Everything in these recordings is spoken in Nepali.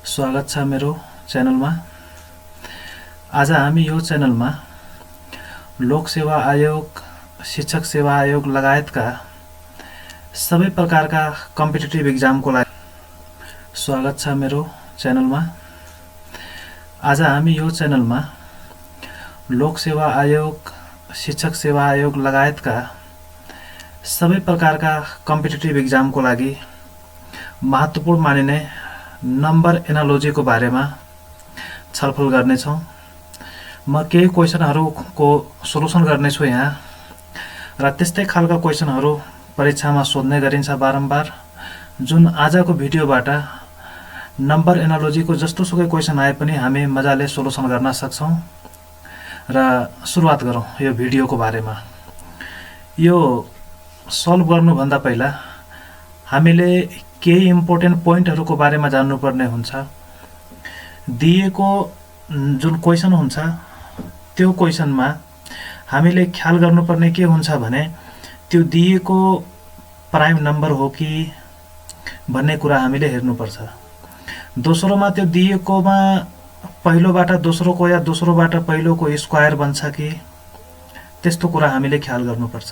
स्वागत छ मेरो च्यानलमा। आज हामी यो च्यानलमा लोक सेवा आयोग, शिक्षक सेवा आयोग लगायतका सबै प्रकारका कम्पिटिटिभ एक्जामको लागि स्वागत छ मेरो च्यानलमा। आज हामी यो च्यानलमा लोक सेवा आयोग, शिक्षक सेवा आयोग लगायतका सबै प्रकारका कम्पिटिटिभ एक्जामको लागि महत्त्वपूर्ण मानिने नम्बर एनालोजीको बारेमा छलफल गर्नेछौँ। म केही क्वेशनहरूको सोलुसन गर्नेछु यहाँ र त्यस्तै खालका क्वेशनहरू परीक्षामा सोध्ने गरिन्छ बारम्बार, जुन आजको भिडियोबाट नम्बर एनालोजीको जस्तोसुकै क्वेशन आए पनि हामी मजाले सोलुसन गर्न सक्छौँ। र सुरुवात गरौँ यो भिडियोको बारेमा। यो सल्भ गर्नुभन्दा पहिला हामीले केही इम्पोर्टेन्ट पोइन्टहरूको बारेमा जान्नुपर्ने हुन्छ। दिएको जुन क्वेशन हुन्छ त्यो क्वेशनमा हामीले ख्याल गर्नुपर्ने के हुन्छ भने त्यो दिएको प्राइम नम्बर हो कि भन्ने कुरा हामीले हेर्नुपर्छ। दोस्रोमा त्यो दिएकोमा पहिलोबाट दोस्रोको या दोस्रोबाट पहिलोको स्क्वायर बन्छ कि, त्यस्तो कुरा हामीले ख्याल गर्नुपर्छ।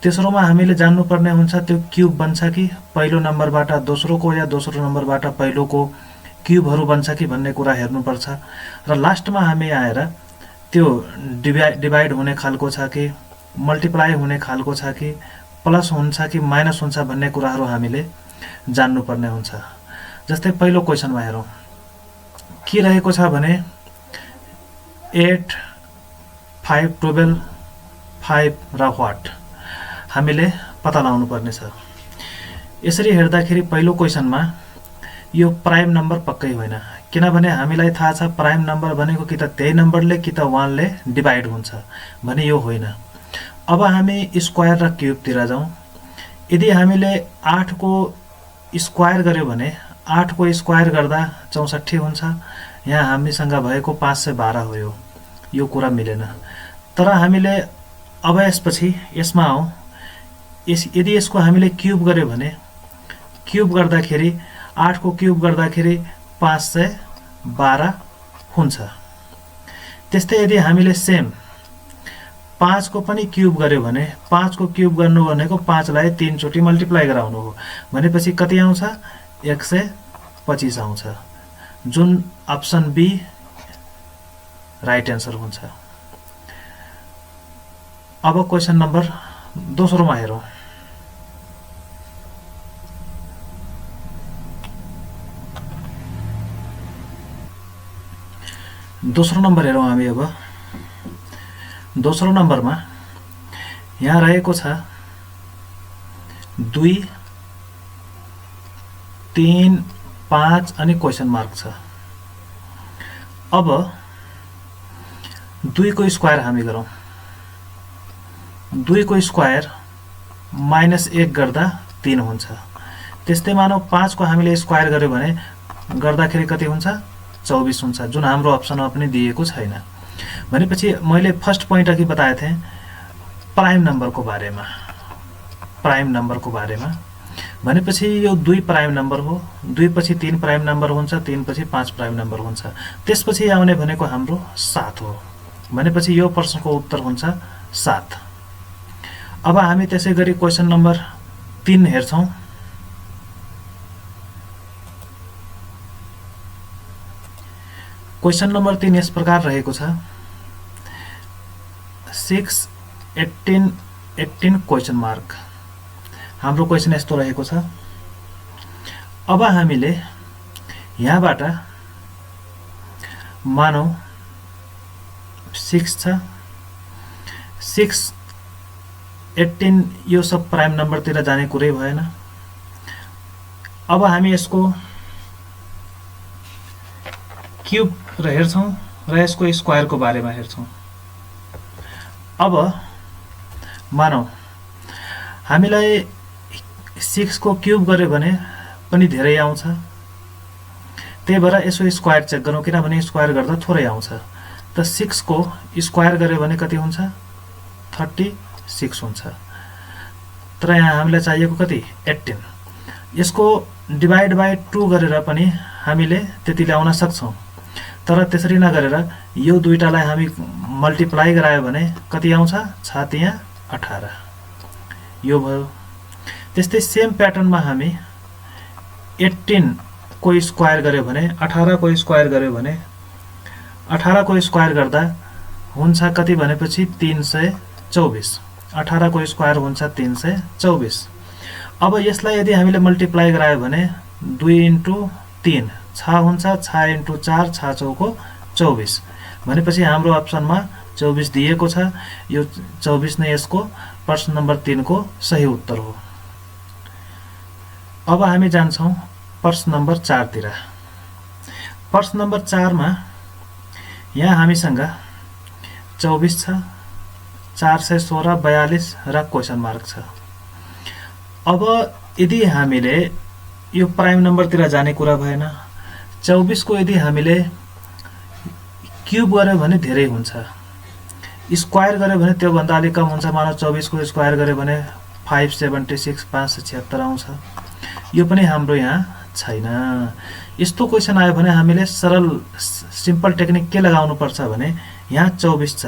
तेस्रोमा हामीले जान्नुपर्ने हुन्छ त्यो क्युब बन्छ कि, पहिलो नम्बरबाट दोस्रोको या दोस्रो नम्बरबाट पहिलोको क्युबहरू बन्छ कि भन्ने कुरा हेर्नुपर्छ। र लास्टमा हामी आएर त्यो डिभाइड हुने खालको छ कि, मल्टिप्लाई हुने खालको छ कि, प्लस हुन्छ कि माइनस हुन्छ भन्ने कुराहरू हामीले जान्नुपर्ने हुन्छ। जस्तै पहिलो क्वेशनमा हेरौँ, के रहेको छ भने 8, 5, 12, 5 र व्हाट हामीले पत्ता लगाउनु पर्ने छ। यसरी हेर्दाखेरि पहिलो क्वेशनमा यो प्राइम नम्बर पक्कै होइन, किनभने हामीलाई थाहा छ प्राइम नम्बर भनेको कि त त्यही नम्बरले कि त 1 ले डिभाइड हुन्छ भने यो होइन। अब हामी स्क्वायर र क्युबतिर जाउँ। यदि हामीले 8 को स्क्वायर गर्यो भने 8 को स्क्वायर गर्दा 64 हुन्छ। यहाँ हामीसँग भएको 512 हो। यो कुरा मिलेन। तर हामीले अब यसमा आउँ। यदि यसको हामीले क्युब गर्यो भने क्युब गर्दाखेरि 8 को क्युब गर्दाखेरि 512 हुन्छ। त्यस्तै यदि हामीले सेम 5 को पनि क्युब गर्यो भने 5 को क्युब गर्नु भनेको 5 लाई 3 चोटि मल्टिप्लाई गराउनु हो भनेपछि कति आउँछ? 125 आउँछ, जुन अप्सन बी राइट एन्सर हुन्छ। अब क्वेशन नम्बर दोस्रोमा हेरौँ। दोस्रो नम्बर हेरौँ हामी। अब दोस्रो नम्बरमा यहाँ रहेको छ 2, 3, 5 अनि क्वेशन मार्क छ। अब 2 को स्क्वायर हामी गरौँ। 2 को स्क्वायर -1 गर्दा 3 हुन्छ। त्यस्तै मानौ 5 को हामीले स्क्वायर गर्यो भने गर्दाखेरि कति हुन्छ? 24 हुन्छ, जुन हाम्रो अप्सनमा पनि दिएको छैन। भनेपछि मैले फर्स्ट पोइन्ट अघि बताएको थिएँ प्राइम नम्बरको बारेमा। प्राइम नम्बरको बारेमा भनेपछि यो 2 प्राइम नम्बर हो। 2 पछि 3 प्राइम नम्बर हुन्छ, 3 पछि 5 प्राइम नम्बर हुन्छ। त्यसपछि आउने भनेको हाम्रो 7 हो। भनेपछि यो प्रश्नको उत्तर हुन्छ 7। अब हामी त्यसै गरी क्वेशन नम्बर 3 हेर्छौँ। क्वेशन नम्बर 3 यस प्रकार रहेको छ 6, 18, 18 क्वेशन मार्क। हाम्रो क्वेशन यस्तो रहेको छ। अब हामीले यहाँबाट मानौ 6 छ, 6, 18 यो सब प्राइम नम्बरतिर जाने कुरै भएन। अब हामी यसको क्युब हेर्छौँ र यसको स्क्वायरको बारेमा हेर्छौँ। अब मानौ हामीलाई 6 को क्युब गर्यो भने पनि धेरै आउँछ। त्यही भएर यसो स्क्वायर चेक गरौँ, किनभने स्क्वायर गर्दा थोरै आउँछ। त 6 को स्क्वायर गर्यो भने कति हुन्छ? 36 हुन्छ। तर यहाँ हामीलाई चाहिएको कति? 18। यसको डिभाइड बाइ 2 गरेर पनि हामीले त्यति ल्याउन सक्छौं। तर त्यसरी नगरेर यो दुईटालाई हामी मल्टिप्लाई गरायो भने कति आउँछ? 6 तिया 18 यो भयो। त्यस्तै सेम प्याटर्नमा हामी 18 को स्क्वायर गर्यो भने 18 को स्क्वायर गर्यो भने 18 को स्क्वायर गर्दा हुन्छ कति भनेपछि 324। 18 को स्क्वायर हुन्छ 324। अब यसलाई यदि हामीले मल्टिप्लाई गरायो भने 2 × 3 6 हुन्छ, 6 × 4 6 चौको 24 भनेपछि हाम्रो अप्सनमा 24 दिएको छ। यो 24 नै यसको प्रश्न नम्बर 3 को सही उत्तर हो। अब हामी जान्छौं प्रश्न नम्बर 4 तिर। प्रश्न नम्बर 4 मा यहाँ हामीसँग 24 छ, 416, 42 र क्वेशन मार्क छ। अब यदि हामीले यो प्राइम नम्बरतिर जाने कुरा भएन। 24 को यदि हामीले क्यूब गर्यो भने धेरै हुन्छ, स्क्वायर गर्यो भने त्यो भन्दा अलि कम हुन्छ। मानौ 24 को स्क्वायर गर्यो भने 576 576 आउँछ। यो पनि हाम्रो यहाँ छैन। यस्तो क्वेशन आयो भने हामीले सरल सिम्पल टेक्निक के लगाउनु पर्छ भने यहाँ 24 छ,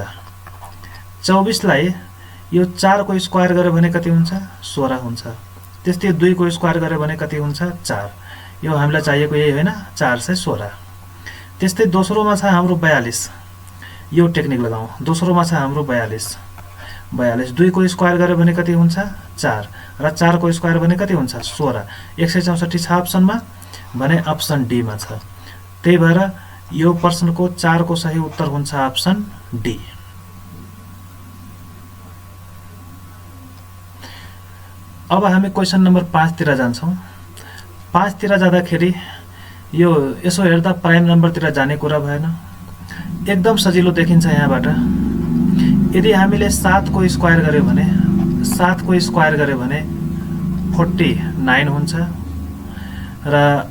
24 लाई यो 4 को स्क्वायर गर्यो भने कति हुन्छ? 16 हुन्छ। त्यस्तै 2 को स्क्वायर गर्यो भने कति हुन्छ? 4। यो हामीलाई चाहिएको यही हैन, 416। त्यस्तै दोस्रोमा छ हाम्रो 42। यो टेक्निक लगाऊ। दोस्रोमा छ हाम्रो 42। 2 को स्क्वायर गर्यो भने कति हुन्छ? 4 र 4 को स्क्वायर भने कति हुन्छ? 16। 164 छ अप्सनमा भने अप्सन डी मा छ। त्यही भएर यो प्रश्नको 4 को सही उत्तर हुन्छ अप्सन डी। अब हामी क्वेशन नम्बर 5 तिर जान्छौं। 5 तिर जाँदाखेरि यो यसो हेर्दा प्राइम नम्बरतिर जाने कुरा भएन। एकदम सजिलो देखिन्छ यहाँबाट। यदि हामीले 7 को स्क्वायर गर्यो भने 7 को स्क्वायर गर्यो भने 49 हुन्छ र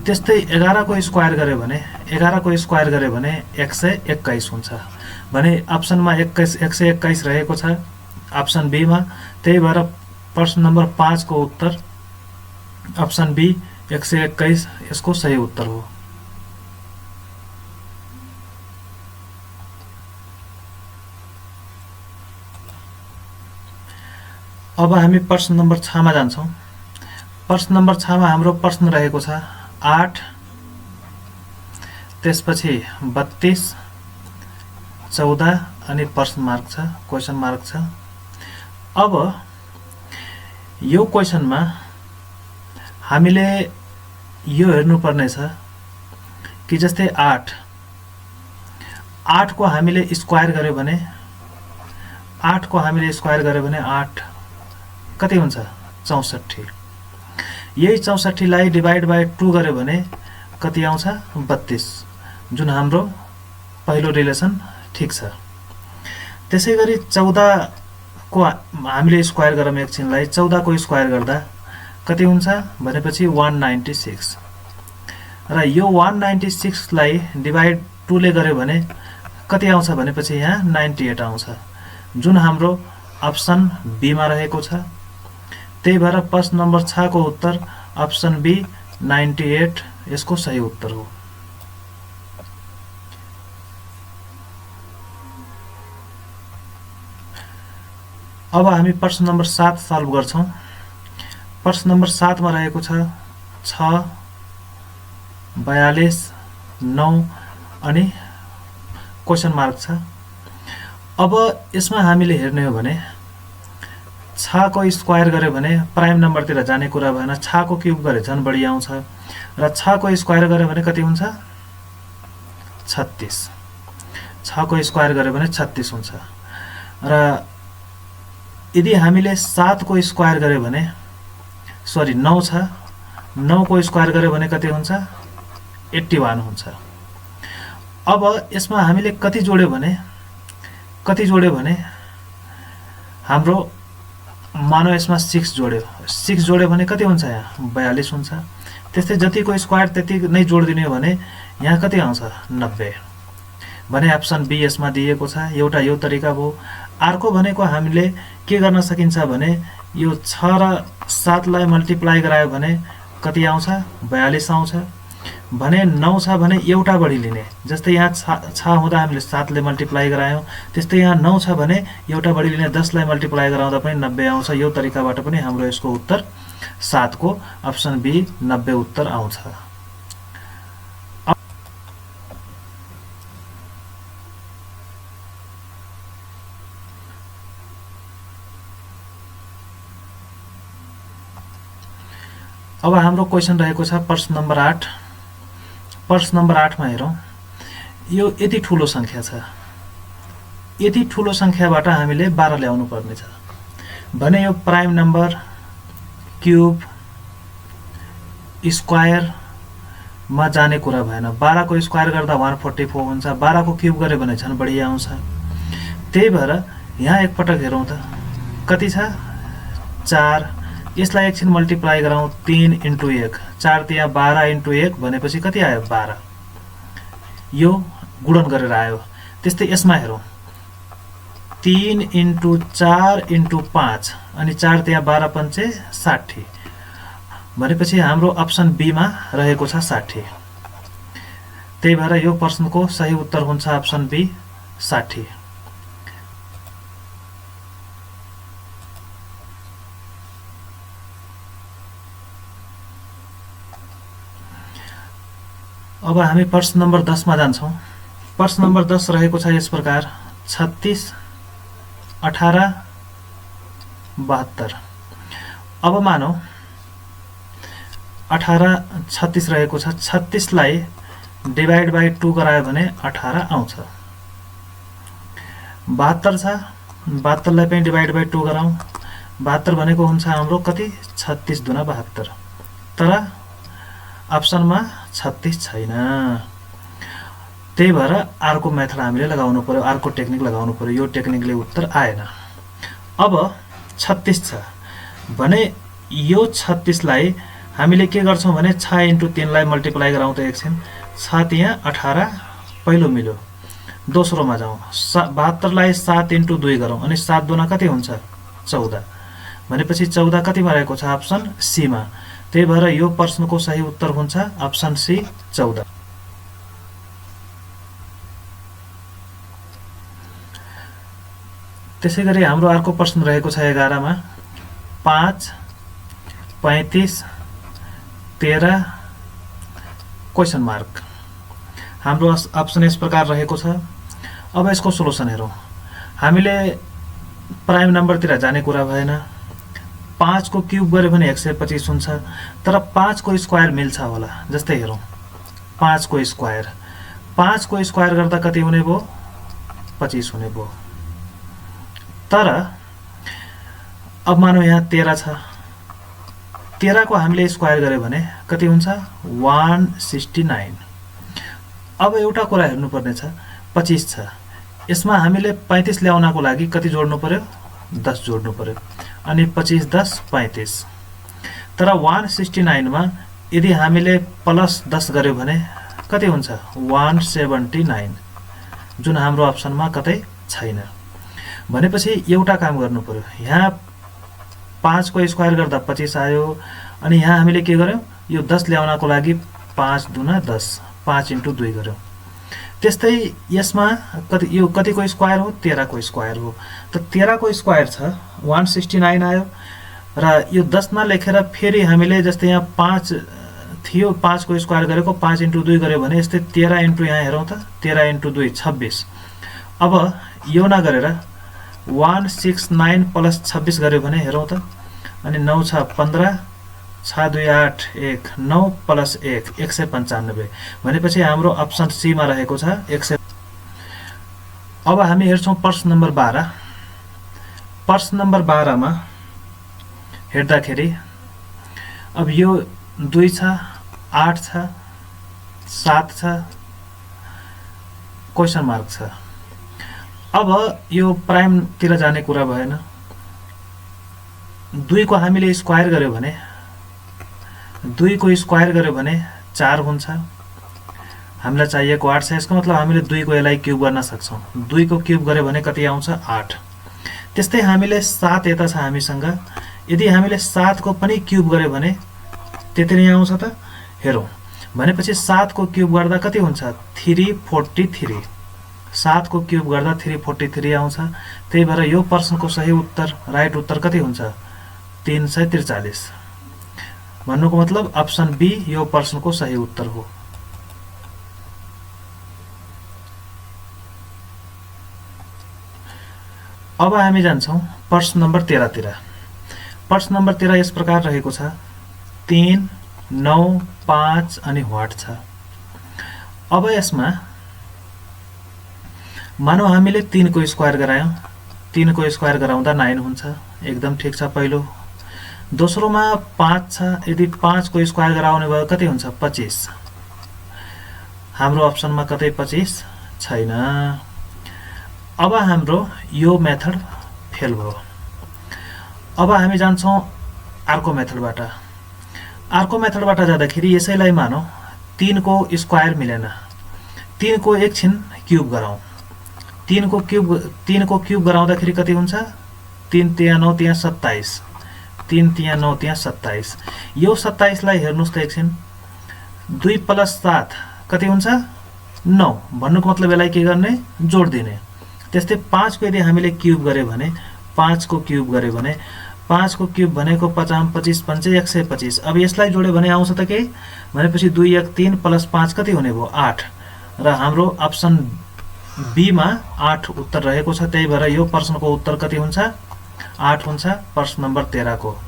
त्यस्तै 11 को स्क्वायर गर्यो भने 11 को स्क्वायर गर्यो भने 121 हुन्छ भने अप्सनमा 121 रहेको छ अप्सन बी मा। त्यही भएर प्रश्न नम्बर 5 को उत्तर अप्सन बी 121 यसको सही उत्तर हो। अब हामी प्रश्न नम्बर 6 मा जान्छौं। प्रश्न नम्बर 6 मा हाम्रो प्रश्न रहेको छ 8, त्यसपछि 32, 14 अनि प्रश्न मार्क छ, क्वेशन मार्क छ। अब यो क्वेशनमा हामीले यो हेर्नु पर्ने छ कि जस्तै 8 को हामीले स्क्वायर गर्यो भने 8 को हामीले स्क्वायर गर्यो भने 8 कति हुन्छ? 64। यही 64 लाई डिवाइड बाइ 2 गर्यो भने कति आउँछ? 32 जुन हाम्रो पहिलो रिलेसन ठीक छ। त्यसैगरी 14 को हामीले स्क्वायर गरौँ एकछिनलाई। 14 को स्क्वायर गर्दा कति हुन्छ भनेपछि 196 र यो 196 लाई डिवाइड 2 ले गर्यो भने कति आउँछ भनेपछि यहाँ 98 आउँछ जुन हाम्रो अप्सन बी मा रहेको छ। त्यही भएर प्रश्न नम्बर 6 को उत्तर अप्सन बी 98 यसको सही उत्तर हो। अब हामी प्रश्न नम्बर 7 सल्भ गर्छौं। प्रश्न नम्बर 7 मा रहेको छ 6, 42, 9 अनि क्वेशन मार्क छ। अब यसमा हामीले हेर्ने हो भने 6 को स्क्वायर गर्यो भने प्राइम नम्बरतिर जाने कुरा भएन। 6 को क्यूब गरे झन् बढी आउँछ र 6 को स्क्वायर गर्यो भने कति हुन्छ? 36। 6 को स्क्वायर गर्यो भने 36 हुन्छ र यदि हामीले 7 को स्क्वायर गर्यो भने 9 छ, 9 को स्क्वायर गर्यो भने कति हुन्छ? 81 हुन्छ। अब यसमा हामीले कति जोड्यो भने हाम्रो मानौ यसमा 6 जोड्यो। 6 जोड्यो भने कति हुन्छ? यहाँ 42 हुन्छ। त्यस्तै जतिको स्क्वायर त्यति नै जोड दिने हो भने यहाँ कति आउँछ? 90 भने अप्सन बी यसमा दिएको छ। एउटा यो तरिका भयो। अर्को भनेको हामीले के गर्न सकिन्छ भने यो 6 र 7 लाई मल्टिप्लाई गरायो भने कति आउँछ 42 आउँछ भने 9 छ भने एउटा बढी लिने जस्तै यहाँ 6 हुँदा हामीले 7 ले मल्टिप्लाई गरायौं त्यस्तै यहाँ 9 छ भने एउटा बढी लिने 10 लाई मल्टिप्लाई गराउँदा पनि 90 आउँछ यो तरिकाबाट पनि हाम्रो यसको उत्तर 7 को अप्सन बी 90 उत्तर आउँछ अब हाम्रो क्वेशन रहेको छ प्रश्न नम्बर 8 प्रश्न नम्बर 8 मा हेरौं यो यति ठूलो संख्या छ यति ठूलो संख्याबाट हामीले 12 ल्याउनु पर्ने छ भने यो प्राइम नम्बर क्यूब स्क्वायर मा जाने कुरा भएन 12 को स्क्वायर गर्दा 144 हुन्छ 12 को क्यूब गरे भने झन् बढी आउँछ त्यही भएर यहाँ एक पटक हेरौं त कति छ 4 यसलाई एकछिन मल्टिप्लाई गराउँ 3 × 1 4 तिया 12 × 1 भनेपछि कति आयो 12 यो गुणन गरेर आयो त्यस्तै यसमा हेरौं 3 × 4 × 5 अनि 4 तिया 12 पंचे 60 भनेपछि हाम्रो अप्सन बी मा रहेको छ 60 त्यही भएर यो प्रश्नको सही उत्तर हुन्छ अप्सन बी 60 अब हामी प्रश्न नम्बर 10 मा जान्छौं प्रश्न नम्बर 10 रहेको छ यस प्रकार 36 18 72 अब मानौ 18 36 रहेको छ 36 लाई डिवाइड बाइ 2 गरायो भने 18 आउँछ 72 छ 72 लाई पनि डिवाइड बाइ 2 गराउँ 72 भनेको हुन्छ हाम्रो कति 36 दुना 72 तर अप्सनमा 36 छैन त्यही भएर अर्को मेथड हामीले लगाउनु पर्यो अर्को टेक्निक लगाउनु पर्यो यो टेक्निकले उत्तर आएन अब 36 छ भने यो 36 लाई हामीले के गर्छौं भने 6 × 3 लाई मल्टिप्लाई गराउँ त एकछिन 6 तिया 18 पहिलो मिल्यो दोस्रोमा जाउँ 72 लाई 7 × 2 गरौँ अनि 7 दुना कति हुन्छ 14 भनेपछि 14 कतिमा रहेको छ अप्सन सी मा त्यही भएर यो प्रश्नको सही उत्तर हुन्छ अप्सन सी 14 त्यसैगरी हाम्रो अर्को प्रश्न रहेको छ 11 मा 5 35 13 क्वेशन मार्क हाम्रो अप्सन यस प्रकार रहेको छ अब यसको सोलुसन हेरौं हामीले प्राइम नम्बरतिर जाने कुरा भएन 5 को क्यूब गरे भने 125 हुन्छ तर 5 को स्क्वायर मिल्छ होला जस्तै हेरौं 5 को स्क्वायर गर्दा कति हुने भो 25 हुने भो तर अब मानौ यहाँ 13 छ 13 को हामीले स्क्वायर गरे भने कति हुन्छ 169 अब एउटा कुरा हेर्नु पर्ने छ 25 छ यसमा हामीले 35 ल्याउनको लागि कति जोड्नु पर्यो 10 जोड्नु पर्यो अनि 25 10 35 तर 169 मा यदि हामीले प्लस 10 गर्यो भने कति हुन्छ 179 जुन हाम्रो अप्सनमा कतै छैन भनेपछि एउटा काम गर्नु पर्यो यहाँ 5 को स्क्वायर गर्दा 25 आयो अनि यहाँ हामीले के गर्यौं यो 10 ल्याउनको लागि 5 दुना 10 5 × 2 गर्यौं त्यस्तै यसमा कति यो कतिको स्क्वायर हो 13 को स्क्वायर हो त 13 को स्क्वायर छ 169 आयो र यो 10 मा लेखेर फेरि हामीले जस्तै यहाँ 5 थियो 5 को स्क्वायर गरेको 5 × 2 गर्यो भने यस्तै 13 × यहाँ हेरौं त 13 × 2 26 अब यो न गरेर 169 प्लस 26 गर्यो भने हेरौं त अनि 9 छ 15 6 2 8 1 9 प्लस 1 195 भनेपछि हाम्रो अप्सन सी मा रहेको छ 100 अब हामी हेर्छौं प्रश्न नम्बर 12 प्रश्न नम्बर 12 मा हेर्दाखेरि अब यो 2 छ 8 छ 7 छ क्वेशन मार्क छ अब यो प्राइम तिर जाने कुरा भएन 2 को हामीले स्क्वायर गर्यो भने 2 को स्क्वायर गर्यो भने 4 हुन्छ हामीलाई चाहिएको 8 छ यसको मतलब हामीले 2 को यसलाई क्यूब गर्न सक्छौं 2 को क्यूब गर्यो भने कति आउँछ 8 त्यस्तै हामीले 7 यता छ हामीसँग यदि हामीले 7 को पनि क्युब गर्यो भने त्यति नै आउँछ त। हेरौँ, भनेपछि 7 को क्युब गर्दा कति हुन्छ? 343। 7 को क्युब गर्दा 343 आउँछ। त्यही भएर यो प्रश्नको सही उत्तर, राइट उत्तर कति हुन्छ? 343। भन्नुको मतलब अप्सन बी यो प्रश्नको सही उत्तर हो। अब हामी जान्छौं प्रश्न नम्बर 13 तिर। प्रश्न नम्बर 13 यस प्रकार रहेको छ, 3, 9, 5 अनि व्हाट छ। अब यसमा मानौ हामीले 3 को स्क्वायर गरायौं। 3 को स्क्वायर गराउँदा 9 हुन्छ, एकदम ठीक छ पहिलो। दोस्रोमा 5 छ, यदि 5 को स्क्वायर गराउने भयो कति हुन्छ? 25। हाम्रो अप्सनमा कतै 25 छैन। अब हाम्रो यो मेथड फेल भयो। अब हामी जान्छौं अर्को मेथडबाट। अर्को मेथडबाट जाँदाखेरि यसैलाई मानौ 3 को स्क्वायर मिलेन, 3 को एकछिन क्युब गराउँ। 3 को क्युब गराउँदाखेरि कति हुन्छ? 3 तिया 9 तिया 27। 3 तिया 9 तिया 27। यो 27 लाई हेर्नुस् त एकछिन, 2 + 7 कति हुन्छ? 9। भन्नुको मतलब यसलाई के गर्ने? जोड दिने। त्यस्तै 5 को यदि हामीले क्युब गर्यो भने, 5 को क्युब गर्यो भने 5 को क्युब भनेको 50 25 5 125। अब यसलाई जोड्यो भने आउँछ त के? भनेपछि 2 1 3 + 5 कति हुने भयो? 8। र हाम्रो अप्सन बी मा 8 उत्तर रहेको छ। त्यही भएर यो प्रश्नको उत्तर कति हुन्छ? 8 हुन्छ प्रश्न नम्बर 13 को।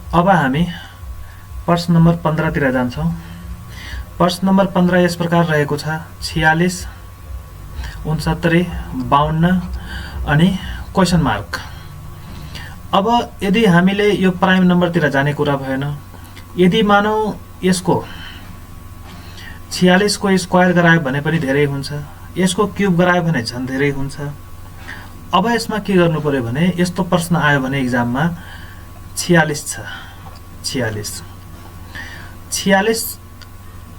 अब हामी प्रश्न नम्बर 15 तिर जान्छौं। प्रश्न नम्बर 15 यस प्रकार रहेको छ, 46 69 52 अनि क्वेशन मार्क। अब यदि हामीले यो प्राइम नम्बर तिर जाने कुरा भएन, यदि मानौ यसको 46 को स्क्वायर गरायो भने पनि धेरै हुन्छ, यसको क्युब गरायो भने झन् धेरै हुन्छ। अब यसमा के गर्नु पर्यो भने, यस्तो प्रश्न आयो भने एक्जाममा 46 छ, 46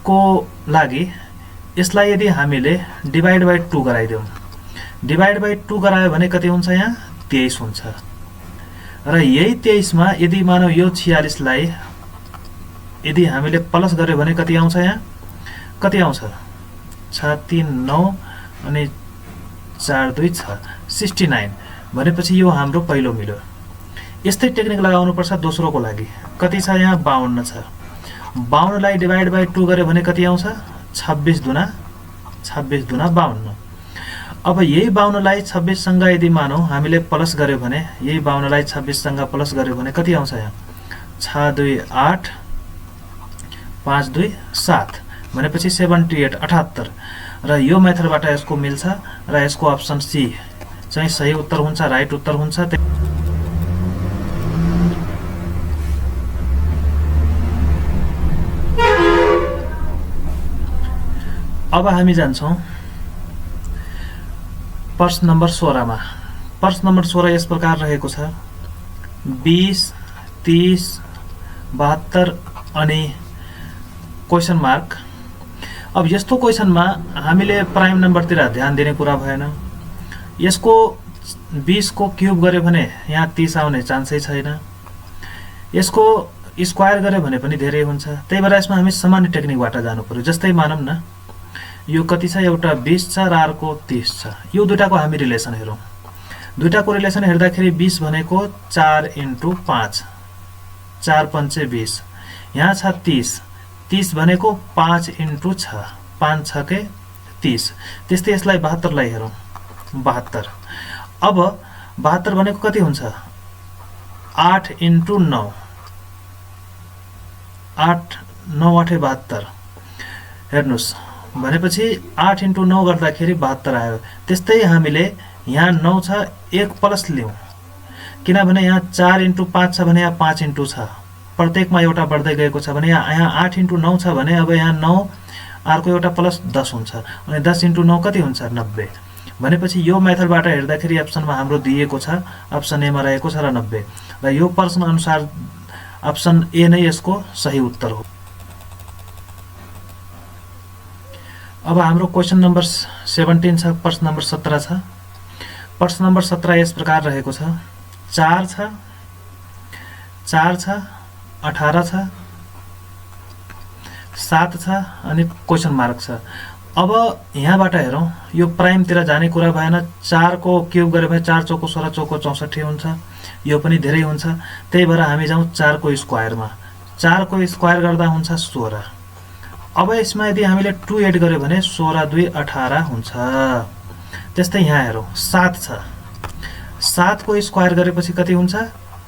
को लागि यसलाई यदि हामीले डिवाइड बाइ 2 गराइदियौं, डिवाइड बाइ 2 गरायो भने कति हुन्छ? यहाँ 23 हुन्छ। र यही 23 मा यदि मानौ यो 46 लाई यदि हामीले प्लस गर्यो भने कति आउँछ? यहाँ कति आउँछ? 6 3 9 अनि 4 2 6 69। भनेपछि यो हाम्रो पहिलो मिल्यो। यस्तै टेक्निक लगाउनु पर्छ दोस्रोको लागि। कति छ? यहाँ 52 छ। 52 लाई डिवाइड बाइ 2 गर्यो भने कति आउँछ? 26 दुना 52। अब यही 52 लाई 26 सँग यदि मानौ हामीले प्लस गर्यो भने, यही 52 लाई 26 सँग प्लस गर्यो भने कति आउँछ? यहाँ 6 2 8 5 2 7। भनेपछि 78 78। र यो मेथडबाट यसको मिल्छ र यसको अप्सन सी चाहिँ सही उत्तर हुन्छ, राइट उत्तर हुन्छ। अब हामी जान्छौं प्रश्न नम्बर 16 मा। प्रश्न नम्बर 16 यस प्रकार रहेको छ, 20 30 72 अनि क्वेशन मार्क। अब यस्तो क्वेशनमा हामीले प्राइम नम्बरतिर ध्यान दिने कुरा भएन। यसको 20 को क्युब गर्यो भने यहाँ 30 आउने चान्सै छैन। यसको स्क्वायर गर्यो भने पनि धेरै हुन्छ। त्यही भएर यसमा हामी सामान्य टेक्निकबाट जानु पर्यो। जस्तै मानौं न यो कति छ? एउटा 20 छ र अर्को 30 छ। यो दुईटाको हामी रिलेसन हेरौं। दुईटाको रिलेसन हेर्दाखेरि 20 भनेको 4 × 5 4 5 20। यहाँ छ 30 30 भनेको 5 × 6 5 6 के 30। त्यस्तै यसलाई 72 लाई हेरौं, 72। अब 72 भनेको कति हुन्छ? 8 × 9 8 9 8 72। हेर्नुस्, भनेपछि 8 × 9 गर्दाखेरि 72 आयो। त्यस्तै हामीले यहाँ 9 छ, 1 प्लस लियौं, किनभने यहाँ 4 × 5 छ भने यहाँ 5 × छ, प्रत्येकमा एउटा बढ्दै गएको छ भने यहाँ 8 × 9 छ भने अब यहाँ 9 अर्को एउटा प्लस 10 हुन्छ अनि 10 × 9 कति हुन्छ? 90। भनेपछि यो मेथडबाट हेर्दाखेरि अप्सनमा हाम्रो दिएको छ, अप्सन ए मा रहेको छ र 90। र यो प्रश्न अनुसार अप्सन ए नै यसको सही उत्तर हो। अब हाम्रो क्वेसन नम्बर 17 छ, प्रश्न नम्बर 17 छ। प्रश्न नम्बर 17 यस प्रकार रहेको छ, 4 छ, 18 छ, 7 छ अनि क्वेसन मार्क छ। अब यहाँबाट हेरौँ, यो प्राइमतिर जाने कुरा भएन। 4 को क्युब गरे भने 4 चौको 16 चौको 64 हुन्छ, यो पनि धेरै हुन्छ। त्यही भएर हामी जाउँ 4 को स्क्वायरमा। 4 को स्क्वायर गर्दा हुन्छ 16। अब यसमा यदि हामीले 2 एड गर्यो भने 16 2 18 हुन्छ। त्यस्तै यहाँ हेरौँ, 7 छ, 7 को स्क्वायर गरेपछि कति हुन्छ?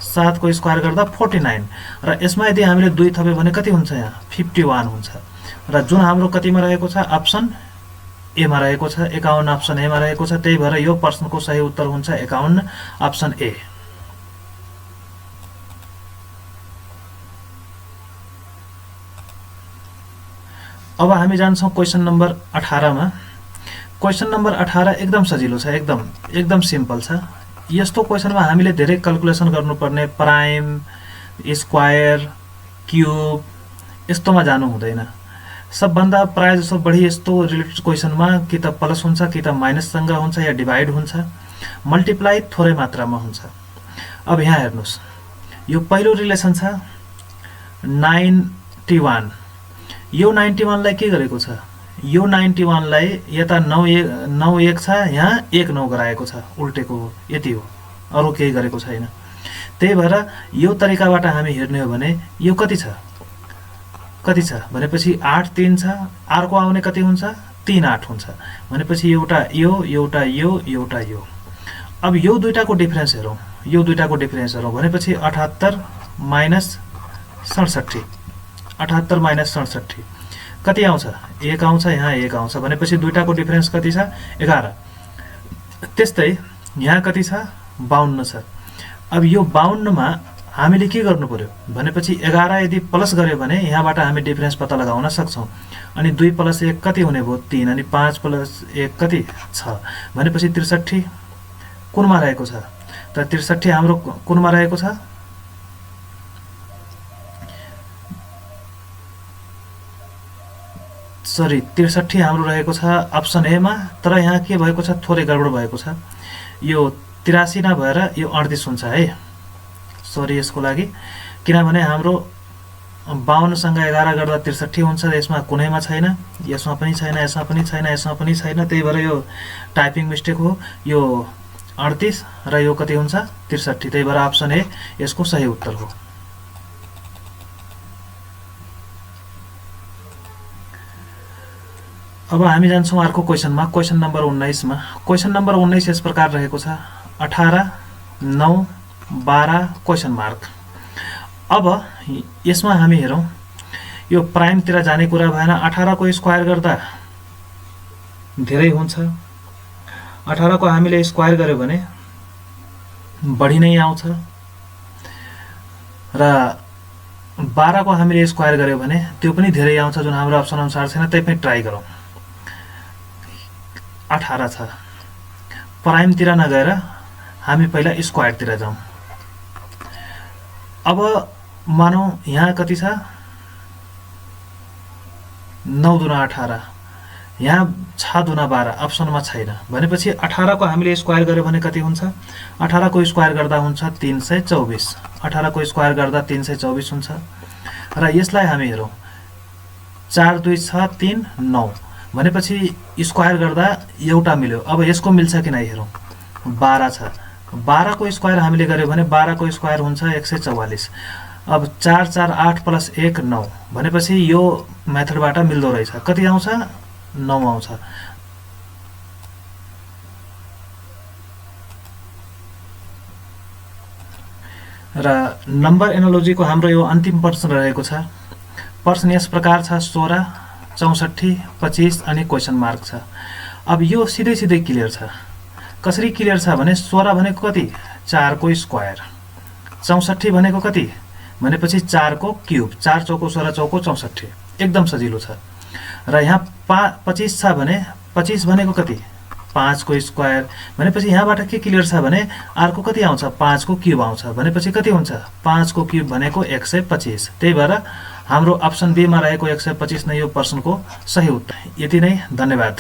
7 को स्क्वायर गर्दा 49 र यसमा यदि हामीले 2 थप्यो भने कति हुन्छ? यहाँ 51 हुन्छ। र जुन हाम्रो कतिमा रहेको छ? अप्सन एमा रहेको छ, 51 अप्सन एमा रहेको छ। त्यही भएर यो प्रश्नको सही उत्तर हुन्छ 51 अप्सन ए। अब हामी जान्छौँ क्वेसन नम्बर 18 मा। क्वेसन नम्बर 18 एकदम सजिलो छ, एकदम सिम्पल छ। यस्तो क्वेसनमा हामीले धेरै क्याल्कुलेसन गर्नुपर्ने, प्राइम, स्क्वायर, क्युब यस्तोमा जानु हुँदैन। सबभन्दा प्राय जसो बढी यस्तो रिलेटेड क्वेसनमा कि त प्लस हुन्छ कि त माइनससँग हुन्छ या डिभाइड हुन्छ, मल्टिप्लाई थोरै मात्रामा हुन्छ। अब यहाँ हेर्नुहोस्, यो पहिलो रिलेसन छ 91। यो 91 लाई के गरेको छ? यो 91 लाई यता 91 छ, यहाँ 19 गराएको छ, उल्टेको हो, यति हो, अरु केही गरेको छैन। त्यही भएर यो तरिकाबाट हामी हेर्ने हो भने यो कति छ भनेपछि 8 3 छ, अर्को आउने कति हुन्छ? 3 8 हुन्छ। भनेपछि एउटा यो। अब यो दुईटाको डिफरेन्स हेरौँ, भनेपछि 78 माइनस 67, 78 माइनस 67 कति आउँछ? 1 आउँछ, यहाँ 1 आउँछ। भनेपछि दुईटाको डिफरेन्स कति छ? 11। त्यस्तै यहाँ कति छ? 52 छ। अब यो 52 मा हामीले के गर्नु पर्यो भनेपछि 11 यदि प्लस गर्यो भने यहाँबाट हामी डिफरेन्स पत्ता लगाउन सक्छौं। अनि 2 + 1 कति हुने भयो? 3। अनि 5 + 1 कति? 6। भनेपछि 63 कुनमा रहेको छ? त 63 हाम्रो कुनमा रहेको छ? सरी, 63 हाम्रो रहेको छ अप्सन ए मा। तर यहाँ के भएको छ? थोरै गडबड भएको छ। यो 83 नभएर यो 38 हुन्छ है। सरी यसको लागि, किनभने हाम्रो 52 सँग 11 गर्दा 63 हुन्छ। यसमा कुनैमा छैन, यसमा पनि छैन, यसमा पनि छैन, यसमा पनि छैन। त्यही भएर यो टाइपिङ मिस्टेक हो। यो 38 र यो कति हुन्छ? 63। त्यही भएर अप्सन ए यसको सही उत्तर हो। अब हामी जान्छौं अर्को क्वेसनमा, क्वेसन नम्बर 19 मा। क्वेसन नम्बर 19 यस प्रकार रहेको छ, 18 9 12 क्वेसन मार्क। अब यसमा हामी हेरौं, यो प्राइमतिर जाने कुरा भएन। 18 को स्क्वायर गर्दा धेरै हुन्छ, 18 को हामीले स्क्वायर गर्यो भने बढी नै आउँछ, र 12 को हामीले स्क्वायर गर्यो भने त्यो पनि धेरै आउँछ, जुन हाम्रो अप्सन अनुसार छैन। त्यही पनि ट्राई गरौँ। 18 छ, प्राइमतिर नगएर हामी पहिला स्क्वायरतिर जाउँ। अब मानौं यहाँ कति छ? 9 दुना 18, यहाँ 6 दुना 12 अप्सनमा छैन। भनेपछि 18 को हामीले स्क्वायर गर्यो भने कति हुन्छ? 18 को स्क्वायर गर्दा हुन्छ 324। 18 को स्क्वायर गर्दा 324 हुन्छ। र यसलाई हामी हेरौँ, 4 2 6 3 9 भनेपछि स्क्वायर गर्दा एउटा मिल्यो। अब यसको मिल्छ कि नै हेरौँ, 12 छ, 12 को स्क्वायर हामीले गर्यो भने 12 को स्क्वायर हुन्छ 144। अब 4 4 8 + 1 9 भनेपछि यो मेथडबाट मिल्दो रहेछ। कति आउँछ? 9 आउँछ। र नम्बर एनालोजीको हाम्रो यो अन्तिम प्रश्न रहेको छ। प्रश्न यस प्रकार छ, 16 64 25 अनि क्वेसन मार्क छ। अब यो सिधै क्लियर छ। कसरी क्लियर छ भने 16 भनेको कति? 4 को स्क्वायर। 64 भनेको कति? भनेपछि 4 को क्युब। 4 चौको 16 चौको 64। एकदम सजिलो छ। र यहाँ 25 छ भने 25 भनेको कति? 5 को स्क्वायर। भनेपछि यहाँबाट के क्लियर छ भने अर्को कति आउँछ? 5 को क्युब आउँछ। भनेपछि कति हुन्छ? 5 को क्युब भनेको 125। त्यही भएर हाम्रो अप्सन बी मा रहेको 125 नै यो प्रश्नको सही उत्तर। यति नै, धन्यवाद।